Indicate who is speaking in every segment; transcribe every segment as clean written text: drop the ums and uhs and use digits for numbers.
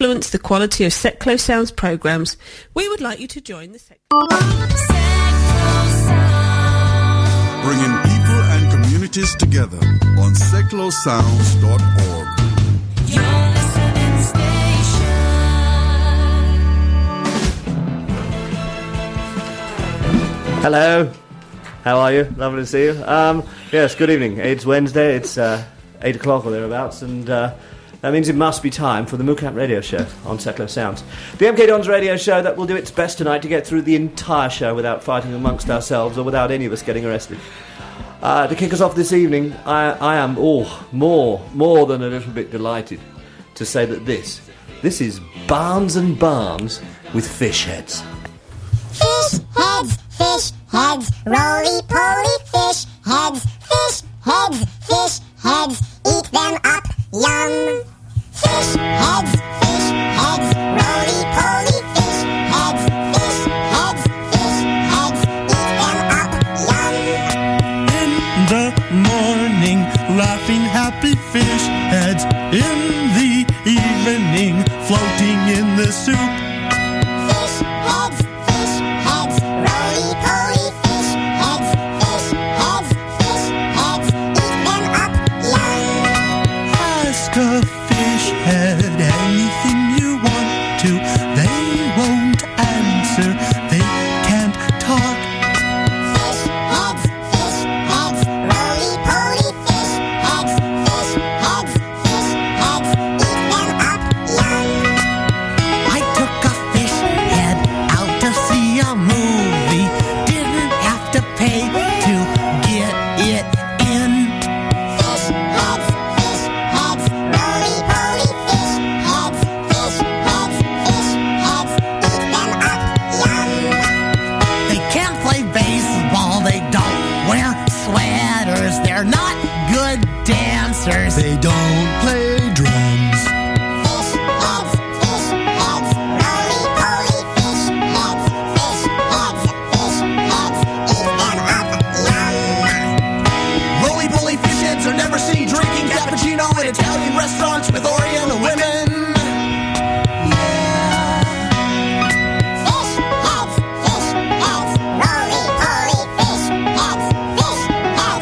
Speaker 1: influence the quality of Seclo Sounds programmes, we would like you to join the
Speaker 2: bringing people and communities together on seclosounds.org.
Speaker 3: Your listening station.
Speaker 4: Hello, how are you? Lovely to see you. Yes, good evening. It's Wednesday, it's 8 o'clock or thereabouts, and that means it must be time for the MooCamp Radio Show on Seclo Sounds. The MK Dons radio show that will do its best tonight to get through the entire show without fighting amongst ourselves or without any of us getting arrested. To kick us off this evening, I am more than a little bit delighted to say that this is Barnes and Barnes with fish heads.
Speaker 5: Fish heads, roly-poly fish heads, eat them up, yum. Fish heads, roly-poly fish heads, eat them up, yum.
Speaker 6: In the morning, laughing happy fish heads. In the evening, floating in the soup.
Speaker 5: Fish heads, roly-poly fish heads, eat them up, yum.
Speaker 6: Ask a fish head anything you want to. They won't answer, they can't talk.
Speaker 5: Fish heads, roly-poly fish heads, eat them up, yum.
Speaker 6: I took a fish head out to see a movie. Didn't have to pay to get it in.
Speaker 5: Fish heads, roly-poly fish heads, eat them up, yum.
Speaker 6: They can't play baseball, they don't wear sweaters. They're not good dancers. They don't play drums.
Speaker 5: Fish heads, roly-poly fish heads, eat them up, yum.
Speaker 6: Roly-poly fish heads are never seen drinking cappuccino in Italian restaurants with Oriental women.
Speaker 5: Fish heads, roly-poly fish heads, eat them up, yum.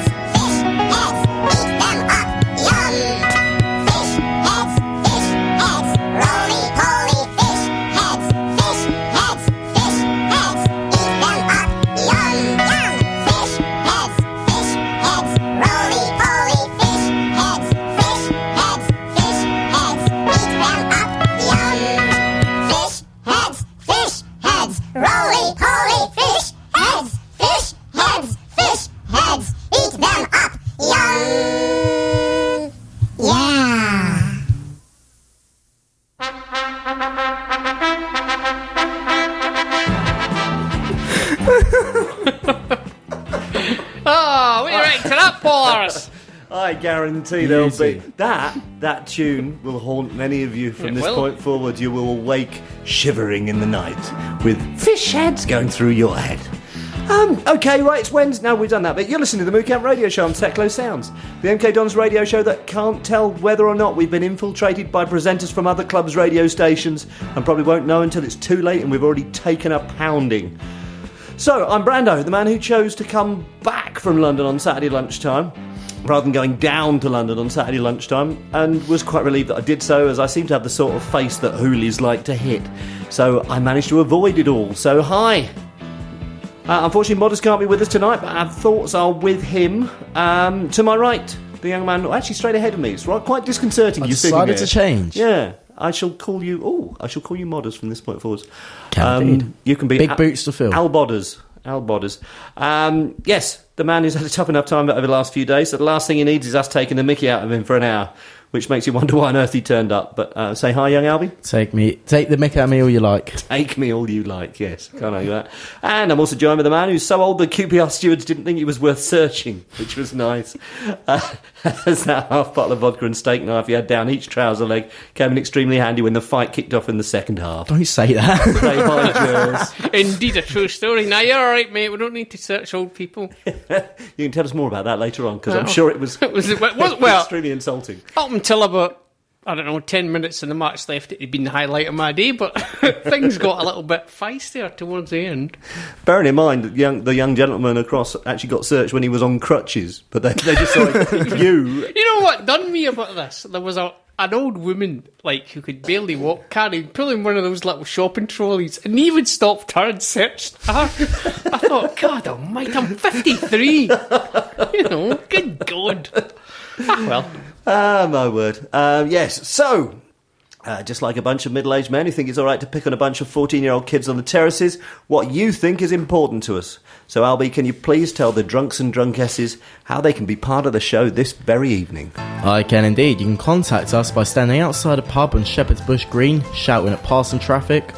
Speaker 5: Fish heads, roly-poly fish heads, eat them up, yum. Fish heads, roly-poly fish heads, eat them up, yum. Fish heads, roly-poly fish heads, eat them up, yum. Yeah.
Speaker 7: Oh, what are you rating up, Paulers?
Speaker 4: I guarantee there'll be that tune will haunt many of you from
Speaker 7: It
Speaker 4: this
Speaker 7: will.
Speaker 4: point forward. You will awake shivering in the night with fish heads going through your head. Okay, right, it's Wednesday. No, we've done that, but you're listening to the MooCamp Radio Show on Seclo Sounds, the MK Dons radio show that can't tell whether or not we've been infiltrated by presenters from other clubs' radio stations, and probably won't know until it's too late and we've already taken a pounding. So, I'm Brando, the man who chose to come back from London on Saturday lunchtime, rather than going down to London on Saturday lunchtime, and was quite relieved that I did so, as I seem to have the sort of face that hoolies like to hit. So I managed to avoid it all. So hi. Unfortunately, Modest can't be with us tonight, but our thoughts are with him. To my right, the young man, actually straight ahead of me. It's right, quite disconcerting.
Speaker 8: I
Speaker 4: you sitting
Speaker 8: decided
Speaker 4: there.
Speaker 8: to change.
Speaker 4: Yeah. I shall call you Modest from this point forward.
Speaker 8: Can indeed.
Speaker 4: You can be
Speaker 8: Big boots to fill.
Speaker 4: Al Bodders. Yes, the man who's had a tough enough time over the last few days, so the last thing he needs is us taking the mickey out of him for an hour, which makes you wonder why on earth he turned up. But say hi, young Albie.
Speaker 8: Take the mick out of me all you like.
Speaker 4: Take me all you like, yes. Can't argue that. And I'm also joined with a man who's so old that QPR stewards didn't think he was worth searching, which was nice. As that half bottle of vodka and steak knife he had down each trouser leg came in extremely handy when the fight kicked off in the second half.
Speaker 8: Don't say that.
Speaker 4: Say hi, Jules.
Speaker 7: Indeed, a true story. Now, you're all right, mate. We don't need to search old people.
Speaker 4: You can tell us more about that later on, because I'm sure it was
Speaker 7: well,
Speaker 4: extremely insulting.
Speaker 7: up until about I don't know, 10 minutes in the match left, it had been the highlight of my day, but things got a little bit feistier towards the end.
Speaker 4: Bearing in mind that the young gentleman across actually got searched when he was on crutches, but they just like, you...
Speaker 7: You know what done me about this? There was an old woman, like, who could barely walk, pulling one of those little shopping trolleys, and even stopped her and searched her. I thought, God almighty, I'm 53. You know, good God. Ah, well...
Speaker 4: Ah, my word. Yes, so, just like a bunch of middle-aged men who think it's all right to pick on a bunch of 14-year-old kids on the terraces, what you think is important to us. So, Albie, can you please tell the drunks and drunkesses how they can be part of the show this very evening?
Speaker 8: I can indeed. You can contact us by standing outside a pub on Shepherd's Bush Green, shouting at passing traffic.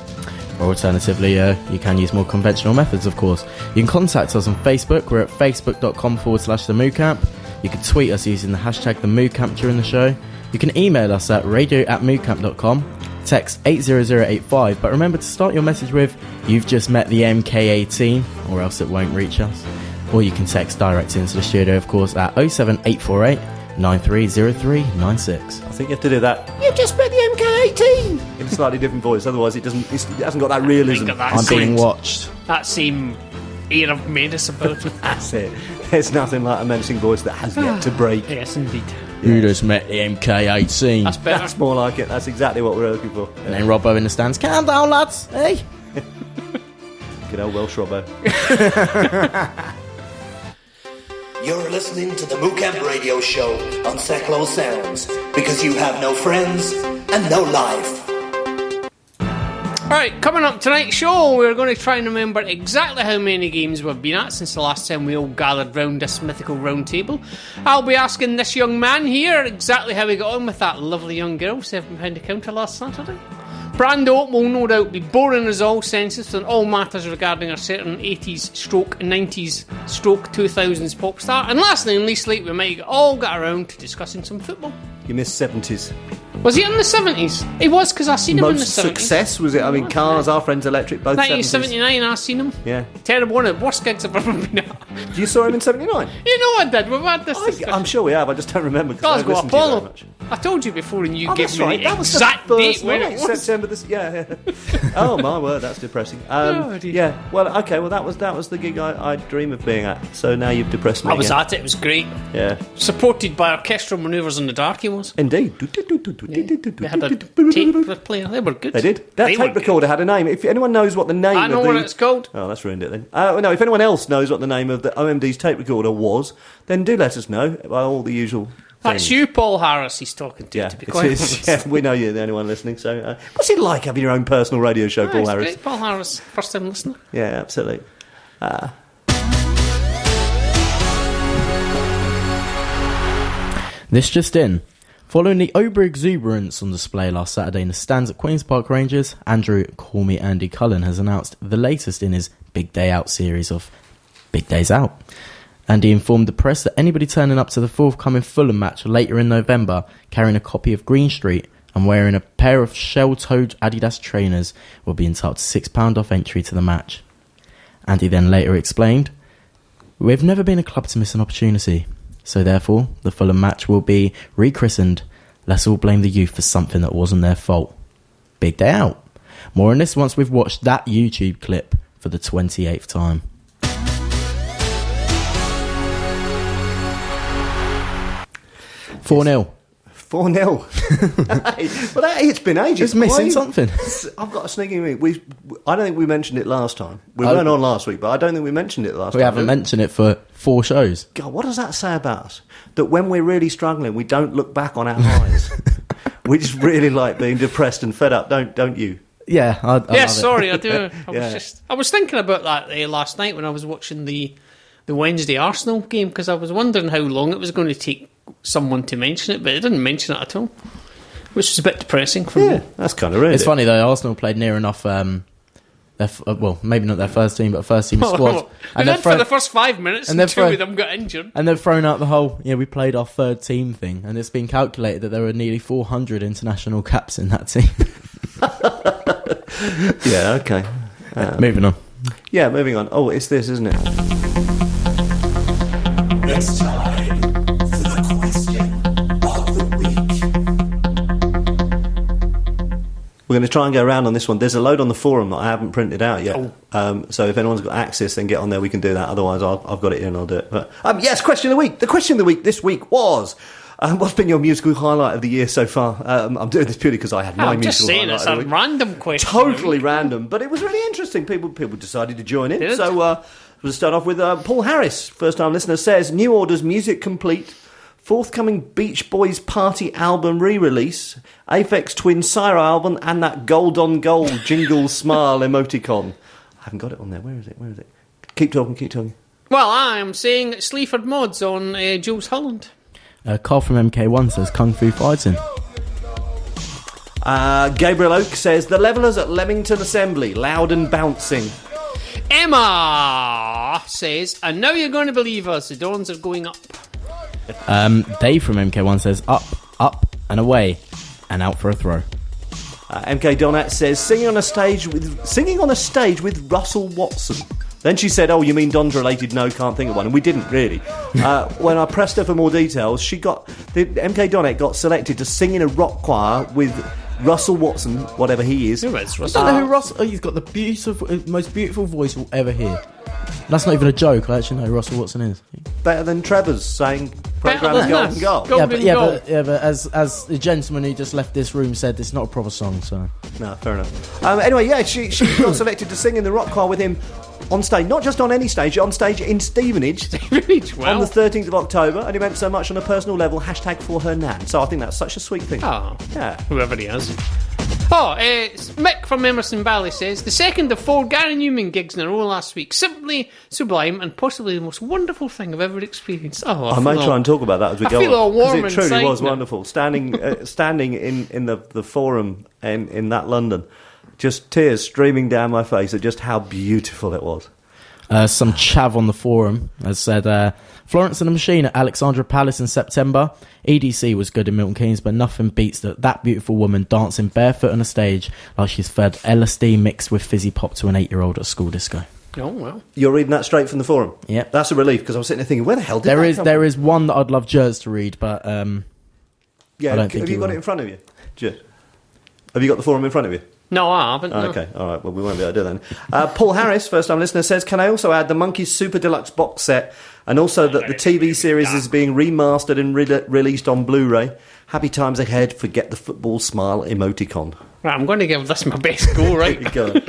Speaker 8: Or alternatively, you can use more conventional methods, of course. You can contact us on Facebook. We're at facebook.com/the MooCamp. You can tweet us using the hashtag #TheMooCamp during the show. You can email us at radio@moocamp.com. Text 80085, but remember to start your message with, "You've just met the MK18, or else it won't reach us. Or you can text direct into the studio, of course, at 07848 930396.
Speaker 4: I think you have to do that. You've just met the MK18 in a slightly different voice, otherwise it hasn't got that realism.
Speaker 8: I'm being watched.
Speaker 7: That same air of menace about it.
Speaker 4: That's it. There's nothing like a menacing voice that has yet to break.
Speaker 7: Yes, indeed.
Speaker 8: You just met the MK18.
Speaker 7: That's better.
Speaker 4: That's more like it. That's exactly what we're looking for.
Speaker 8: And then Robbo in the stands. Calm down, lads. Hey.
Speaker 4: Good old Welsh Robbo.
Speaker 9: You're listening to the MooCamp Radio Show on Secklow Sounds, because you have no friends and no life.
Speaker 7: Alright, coming up tonight's show, we're going to try and remember exactly how many games we've been at since the last time we all gathered round this mythical round table. I'll be asking this young man here exactly how he got on with that lovely young girl, £7 a counter last Saturday. Brando will no doubt be boring as all senses on all matters regarding a certain 80s/90s/2000s pop star. And lastly and leastly, we might all get around to discussing some football.
Speaker 4: You missed 70s.
Speaker 7: Was he in the 70s? He was, because I seen him in the 70s.
Speaker 4: Most success, was it? I mean, Cars, Our Friends Electric, both
Speaker 7: 1979, I seen him.
Speaker 4: Yeah.
Speaker 7: Terrible, one of the worst gigs I've ever been at.
Speaker 4: You saw him in 79?
Speaker 7: You know I did, we've had this discussion.
Speaker 4: I'm sure we have, I just don't remember.
Speaker 7: Glasgow Apollo. I told you before and you gave me the exact date when it was.
Speaker 4: September this, yeah. Oh my word, that's depressing. Yeah, well, okay, well that was the gig I dream of being at. So now you've depressed me.
Speaker 7: I was at it. It was great.
Speaker 4: Yeah,
Speaker 7: supported by orchestral manoeuvres in the dark. He was
Speaker 4: indeed.
Speaker 7: They had a tape player. They were good.
Speaker 4: They did. That tape recorder had a name. If anyone knows what the name,
Speaker 7: I know what it's called.
Speaker 4: Oh, that's ruined it then. No, if anyone else knows what the name of the OMD's tape recorder was, then do let us know by all the usual.
Speaker 7: That's you, Paul Harris, he's talking to,
Speaker 4: yeah,
Speaker 7: to be quite honest.
Speaker 4: Yeah, we know you're the only one listening. So, what's it like having your own personal radio show, Paul Harris?
Speaker 7: Great. Paul Harris, first time listener.
Speaker 4: Yeah, absolutely.
Speaker 8: This just in. Following the over-exuberance on display last Saturday in the stands at Queen's Park Rangers, Andrew "Call Me Andy" Cullen has announced the latest in his Big Day Out series of Big Days Out. Andy informed the press that anybody turning up to the forthcoming Fulham match later in November carrying a copy of Green Street and wearing a pair of shell-toed Adidas trainers will be entitled to £6 off entry to the match. Andy then later explained, "We've never been a club to miss an opportunity, so therefore the Fulham match will be rechristened. Let's all blame the youth for something that wasn't their fault. Big Day Out." More on this once we've watched that YouTube clip for the 28th time. 4-0.
Speaker 4: 4-0. Well, it's been ages.
Speaker 8: It's missing something.
Speaker 4: I've got a sneaking feeling. I don't think we mentioned it last time. We weren't on last week, but I don't think we mentioned it last time.
Speaker 8: We haven't mentioned it for 4 shows.
Speaker 4: God, what does that say about us? That when we're really struggling, we don't look back on our highs. We just really like being depressed and fed up, don't you?
Speaker 8: Yeah, I love it.
Speaker 7: Sorry, I do. I was thinking about that last night when I was watching the Wednesday Arsenal game, because I was wondering how long it was going to take someone to mention it, but it didn't mention it at all, which was a bit depressing for me.
Speaker 4: That's kind of rude.
Speaker 8: It's funny though, Arsenal played near enough well, maybe not their first team, but first team squad.
Speaker 7: And then for the first 5 minutes, and 2 of them got injured.
Speaker 8: And they've thrown out the whole, we played our third team thing, and it's been calculated that there were nearly 400 international caps in that team.
Speaker 4: Yeah, okay.
Speaker 8: Moving on.
Speaker 4: Yeah, moving on. Oh, it's this, isn't it?
Speaker 9: It's time for the question of the week.
Speaker 4: We're going to try and go around on this one. There's a load on the forum that I haven't printed out yet. So if anyone's got access, then get on there. We can do that. Otherwise, I've got it here and I'll do it. But yes, question of the week. The question of the week this week was... what's been your musical highlight of the year so far? I'm doing this purely because I had my musical highlight.
Speaker 7: I'm just saying it's a random question.
Speaker 4: Totally random, but it was really interesting. People decided to join in. So we'll start off with Paul Harris, first-time listener, says, New Order's Music Complete, forthcoming Beach Boys Party album re-release, Aphex Twin Syro album, and that gold on gold jingle smile emoticon. I haven't got it on there. Where is it? Keep talking.
Speaker 7: Well, I'm saying Sleaford Mods on Jules Holland.
Speaker 8: Carl from MK1 says Kung Fu Fighting.
Speaker 4: Gabriel Oak says The Levellers at Leamington Assembly, loud and bouncing.
Speaker 7: Emma says, and now you're going to believe us, the dawns are going up.
Speaker 8: Dave from MK1 says up and away and out for a throw.
Speaker 4: MK Donat says singing on a stage with Russell Watson. Then she said, "Oh, you mean Don's related? No, can't think of one." And we didn't really. When I pressed her for more details, MK Donat got selected to sing in a rock choir with Russell Watson, whatever he is.
Speaker 7: Who is
Speaker 8: I
Speaker 7: Russell?
Speaker 8: don't know who Russell. Oh, he's got the most beautiful voice you'll ever hear. That's not even a joke. I actually know who Russell Watson is.
Speaker 4: Better than Trevor's saying program's Golden Goal.
Speaker 8: But as the gentleman who just left this room said, it's not a proper song. So
Speaker 4: no, fair enough. Anyway, yeah, she got selected to sing in the rock choir with him on stage, not just on any stage, on stage in Stevenage,
Speaker 7: well.
Speaker 4: on the 13th of October, and he meant so much on a personal level, hashtag for her nan. So I think that's such a sweet thing.
Speaker 7: Oh,
Speaker 4: yeah.
Speaker 7: Whoever he is. Mick from Emerson Valley says, the second of 4 Gary Newman gigs in a row last week, simply sublime and possibly the most wonderful thing I've ever experienced.
Speaker 4: I may try and talk about that as we go on.
Speaker 7: I feel all warm
Speaker 4: because it truly was
Speaker 7: now.
Speaker 4: wonderful. Standing in the forum in that London, just tears streaming down my face at just how beautiful it was.
Speaker 8: Some chav on the forum has said, Florence and the Machine at Alexandra Palace in September. EDC was good in Milton Keynes, but nothing beats that beautiful woman dancing barefoot on a stage like she's fed LSD mixed with fizzy pop to an 8-year-old at a school disco.
Speaker 7: Oh, well.
Speaker 4: You're reading that straight from the forum?
Speaker 8: Yep.
Speaker 4: That's a relief, because I was sitting there thinking, where the hell did that come
Speaker 8: There
Speaker 4: from?
Speaker 8: is one that I'd love Jers to read, but
Speaker 4: yeah,
Speaker 8: I don't think
Speaker 4: have you
Speaker 8: he
Speaker 4: got
Speaker 8: will.
Speaker 4: it in front of you? Jers? Have you got the forum in front of you?
Speaker 7: No, I haven't. No.
Speaker 4: Okay, all right, well, we won't be able to do that then. Paul Harris, first-time listener, says, can I also add the Monkeys Super Deluxe box set, and also that the TV series is being remastered and released on Blu-ray? Happy times ahead, forget the football smile emoticon.
Speaker 7: Right, I'm going to give this my best go, right?
Speaker 4: Go on.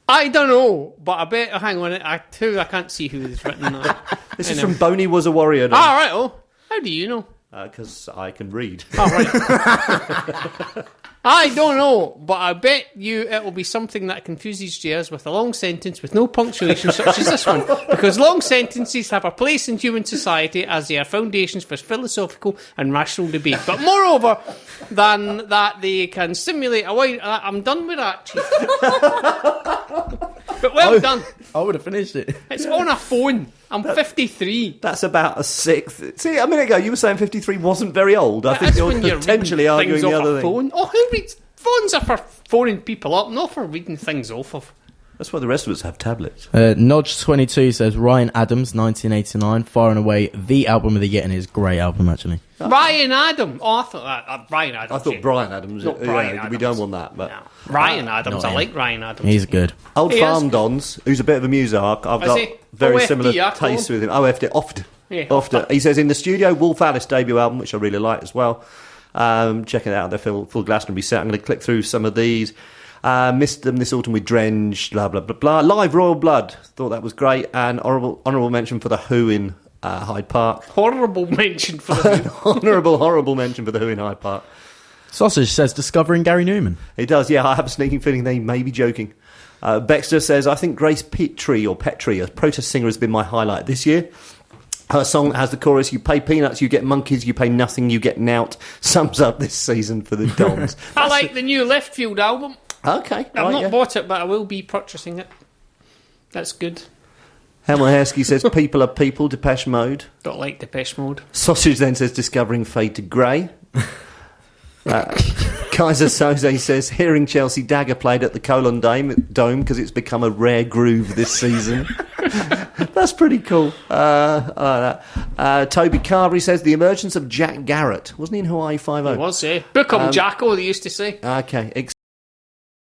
Speaker 7: I don't know, but I bet... hang on, I can't see who has written that.
Speaker 4: This is from Boney Was a Warrior.
Speaker 7: Ah, right, how do you know?
Speaker 4: Because I can read.
Speaker 7: Oh, right. I don't know, but I bet you it will be something that confuses Jers with a long sentence with no punctuation such as this one, because long sentences have a place in human society as they are foundations for philosophical and rational debate. But moreover than that, they can stimulate a wide... I'm done with that, Chief. But well done.
Speaker 8: I would have finished it.
Speaker 7: It's on a phone. I'm 53.
Speaker 4: That's about a sixth. See, a minute ago you were saying 53 wasn't very old. I think
Speaker 7: That's
Speaker 4: you're
Speaker 7: when you're
Speaker 4: potentially
Speaker 7: reading
Speaker 4: arguing
Speaker 7: things
Speaker 4: the
Speaker 7: off
Speaker 4: other
Speaker 7: a
Speaker 4: thing.
Speaker 7: phone. Oh, who reads? Phones are for phoning people up, not for reading things off of.
Speaker 4: That's why the rest of us have tablets.
Speaker 8: Nodge22 says Ryan Adams, 1989, far and away the album of the year, and it's a great album actually.
Speaker 7: Ryan Adams. Oh, I thought that. Ryan Adams.
Speaker 4: I thought Brian Adams.
Speaker 7: Not Brian
Speaker 4: We
Speaker 7: Adams.
Speaker 4: don't want that. But
Speaker 7: No. Ryan Adams.
Speaker 8: not
Speaker 7: I
Speaker 8: him.
Speaker 7: like Ryan Adams.
Speaker 8: He's good.
Speaker 4: Old
Speaker 7: He
Speaker 4: Farm
Speaker 7: is.
Speaker 4: Dons, who's a bit of a muser, I've got
Speaker 7: he?
Speaker 4: very
Speaker 7: OFD,
Speaker 4: similar
Speaker 7: I call
Speaker 4: tastes
Speaker 7: him.
Speaker 4: with him. OFD, often.
Speaker 7: Yeah,
Speaker 4: Often. He says, in the studio, Wolf Alice debut album, which I really like as well. Check it out, they're full Glastonbury set. I'm going to click through some of these. Missed them this autumn with Drenge, blah, blah, blah, blah. Live Royal Blood, thought that was great. And honourable mention for The Who in Hyde Park.
Speaker 7: Horrible mention for the.
Speaker 4: Horrible mention for The Who in Hyde Park.
Speaker 8: Sausage says Discovering Gary Newman.
Speaker 4: It does, yeah. I have a sneaking feeling they may be joking. Baxter says, I think Grace Petrie, a protest singer, has been my highlight this year. Her song has the chorus, you pay peanuts, you get monkeys, you pay nothing, you get nout. Sums up this season for the Dons.
Speaker 7: I like the new Left Field album.
Speaker 4: Okay.
Speaker 7: I've not bought it, but I will be purchasing it. That's good.
Speaker 4: Helmut Hersky says, people are people, Depeche Mode.
Speaker 7: Don't like Depeche Mode.
Speaker 4: Sausage then says, discovering Fade to Grey. Kaiser Soze says, hearing Chelsea Dagger played at the Colon Dome because it's become a rare groove this season. That's pretty cool. I like that. Toby Carberry says the emergence of Jack Garrett. Wasn't he in Hawaii Five-0?
Speaker 7: It was, Book 'em, Jacko, they used to say.
Speaker 4: Okay.